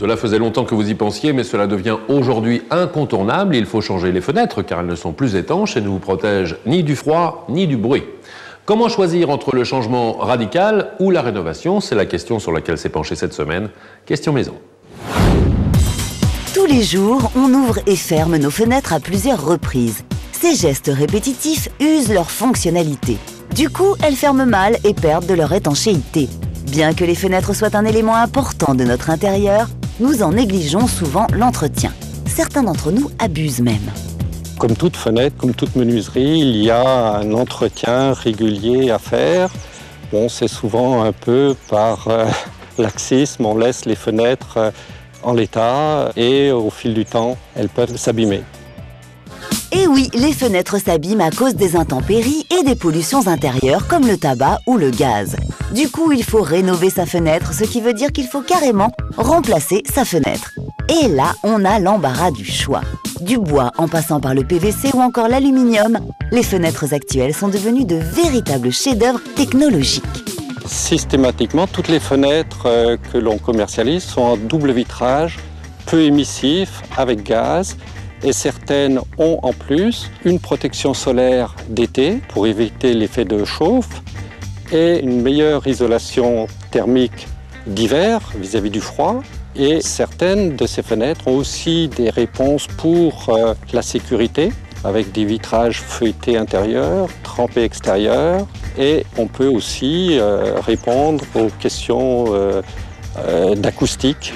Cela faisait longtemps que vous y pensiez, mais cela devient aujourd'hui incontournable. Il faut changer les fenêtres car elles ne sont plus étanches et ne vous protègent ni du froid ni du bruit. Comment choisir entre le changement radical ou la rénovation? C'est la question sur laquelle s'est penchée cette semaine. Question maison. Tous les jours, on ouvre et ferme nos fenêtres à plusieurs reprises. Ces gestes répétitifs usent leur fonctionnalité. Du coup, elles ferment mal et perdent de leur étanchéité. Bien que les fenêtres soient un élément important de notre intérieur, nous en négligeons souvent l'entretien. Certains d'entre nous abusent même. Comme toute fenêtre, comme toute menuiserie, il y a un entretien régulier à faire. Bon, c'est souvent un peu par laxisme, on laisse les fenêtres en l'état et au fil du temps, elles peuvent s'abîmer. Et oui, les fenêtres s'abîment à cause des intempéries et des pollutions intérieures comme le tabac ou le gaz. Du coup, il faut rénover sa fenêtre, ce qui veut dire qu'il faut carrément remplacer sa fenêtre. Et là, on a l'embarras du choix. Du bois en passant par le PVC ou encore l'aluminium, les fenêtres actuelles sont devenues de véritables chefs-d'œuvre technologiques. Systématiquement, toutes les fenêtres que l'on commercialise sont en double vitrage, peu émissif, avec gaz. Et certaines ont en plus une protection solaire d'été pour éviter l'effet de chauffe et une meilleure isolation thermique d'hiver vis-à-vis du froid. Et certaines de ces fenêtres ont aussi des réponses pour la sécurité avec des vitrages feuilletés intérieurs, trempés extérieurs. Et on peut aussi répondre aux questions d'acoustique.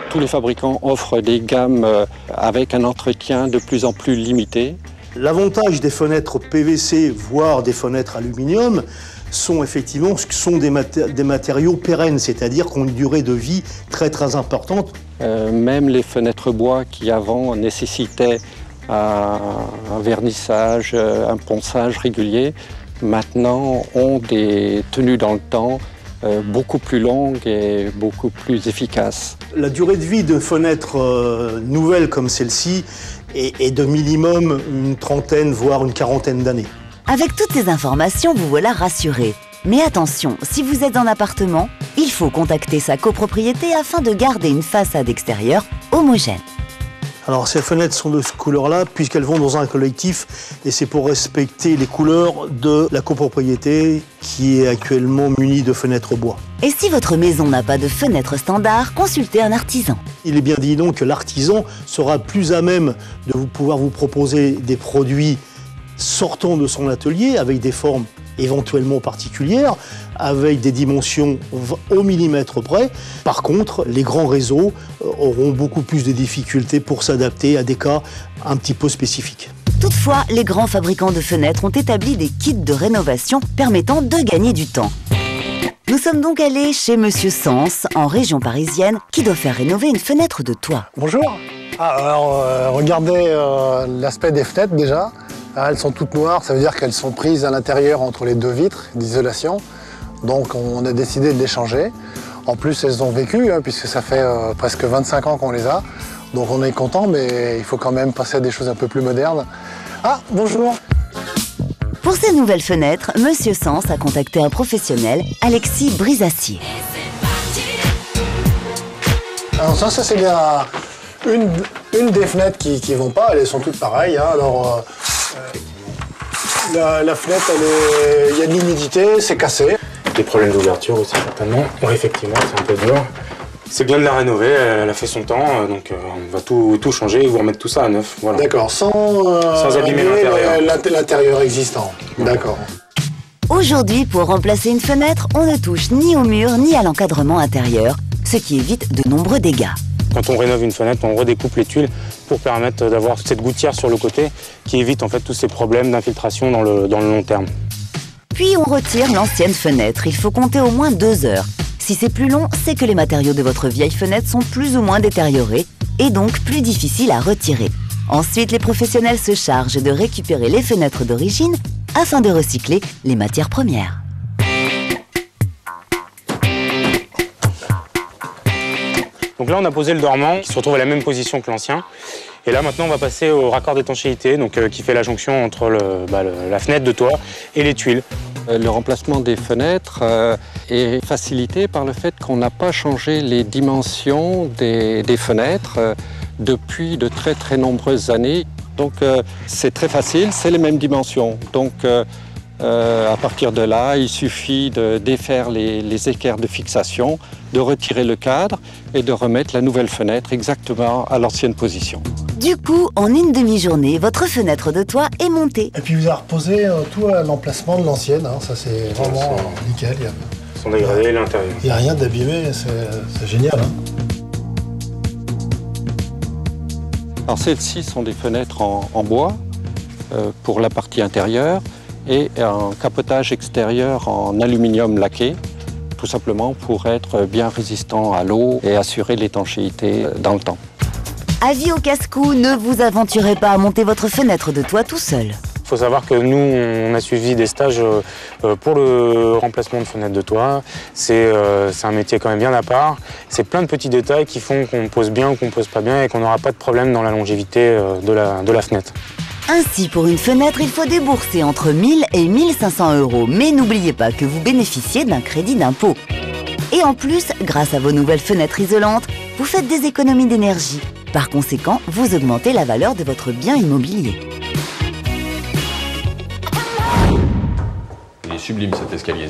Tous les fabricants offrent des gammes avec un entretien de plus en plus limité. L'avantage des fenêtres PVC, voire des fenêtres aluminium, sont effectivement des matériaux pérennes, c'est-à-dire qui ont une durée de vie très très importante. Même les fenêtres bois qui avant nécessitaient un vernissage, un ponçage régulier, maintenant ont des tenues dans le temps beaucoup plus longues et beaucoup plus efficaces. La durée de vie de fenêtres nouvelles comme celle-ci est de minimum une trentaine, voire une quarantaine d'années. Avec toutes ces informations, vous voilà rassuré. Mais attention, si vous êtes en appartement, il faut contacter sa copropriété afin de garder une façade extérieure homogène. Alors ces fenêtres sont de cette couleur-là puisqu'elles vont dans un collectif et c'est pour respecter les couleurs de la copropriété qui est actuellement munie de fenêtres bois. Et si votre maison n'a pas de fenêtre standard, consultez un artisan. Il est bien dit donc que l'artisan sera plus à même de pouvoir vous proposer des produits sortant de son atelier avec des formes éventuellement particulières, avec des dimensions au millimètre près. Par contre, les grands réseaux auront beaucoup plus de difficultés pour s'adapter à des cas un petit peu spécifiques. Toutefois, les grands fabricants de fenêtres ont établi des kits de rénovation permettant de gagner du temps. Nous sommes donc allés chez Monsieur Sens, en région parisienne, qui doit faire rénover une fenêtre de toit. Bonjour. Regardez l'aspect des fenêtres déjà. Elles sont toutes noires, ça veut dire qu'elles sont prises à l'intérieur entre les deux vitres d'isolation. Donc on a décidé de les changer. En plus, elles ont vécu, puisque ça fait presque 25 ans qu'on les a. Donc on est content, mais il faut quand même passer à des choses un peu plus modernes. Ah, bonjour. Pour ces nouvelles fenêtres, Monsieur Sens a contacté un professionnel, Alexis Brisacier. Alors ça c'est bien une des fenêtres qui vont pas, elles sont toutes pareilles. Alors la fenêtre, il y a de l'humidité, c'est cassé. Des problèmes d'ouverture aussi certainement. Oui, effectivement, c'est un peu dur. C'est bien de la rénover, elle a fait son temps, donc on va tout changer et vous remettre tout ça à neuf. Voilà. D'accord, sans abîmer l'intérieur existant. D'accord. Aujourd'hui, pour remplacer une fenêtre, on ne touche ni au mur ni à l'encadrement intérieur, ce qui évite de nombreux dégâts. Quand on rénove une fenêtre, on redécoupe les tuiles pour permettre d'avoir cette gouttière sur le côté qui évite en fait tous ces problèmes d'infiltration dans le long terme. Puis on retire l'ancienne fenêtre, il faut compter au moins 2 heures. Si c'est plus long, c'est que les matériaux de votre vieille fenêtre sont plus ou moins détériorés et donc plus difficiles à retirer. Ensuite, les professionnels se chargent de récupérer les fenêtres d'origine afin de recycler les matières premières. Donc là, on a posé le dormant qui se retrouve à la même position que l'ancien. Et là, maintenant, on va passer au raccord d'étanchéité, donc qui fait la jonction entre la fenêtre de toit et les tuiles. Le remplacement des fenêtres est facilité par le fait qu'on n'a pas changé les dimensions des fenêtres depuis de très très nombreuses années. Donc c'est très facile, c'est les mêmes dimensions. Donc à partir de là, il suffit de défaire les équerres de fixation, de retirer le cadre et de remettre la nouvelle fenêtre exactement à l'ancienne position. Du coup, en une demi-journée, votre fenêtre de toit est montée. Et puis vous avez reposé tout à l'emplacement de l'ancienne, hein. Ça c'est vraiment nickel. Sans dégrader l'intérieur. Il n'y a rien d'abîmé, c'est génial. Hein. Alors celles-ci sont des fenêtres en bois pour la partie intérieure et un capotage extérieur en aluminium laqué, tout simplement pour être bien résistant à l'eau et assurer l'étanchéité dans le temps. Avis au casse-cou, ne vous aventurez pas à monter votre fenêtre de toit tout seul. Il faut savoir que nous, on a suivi des stages pour le remplacement de fenêtres de toit. C'est un métier quand même bien à part. C'est plein de petits détails qui font qu'on pose bien ou qu'on pose pas bien et qu'on n'aura pas de problème dans la longévité de la fenêtre. Ainsi, pour une fenêtre, il faut débourser entre 1000 et 1500 €. Mais n'oubliez pas que vous bénéficiez d'un crédit d'impôt. Et en plus, grâce à vos nouvelles fenêtres isolantes, vous faites des économies d'énergie. Par conséquent, vous augmentez la valeur de votre bien immobilier. Il est sublime cet escalier.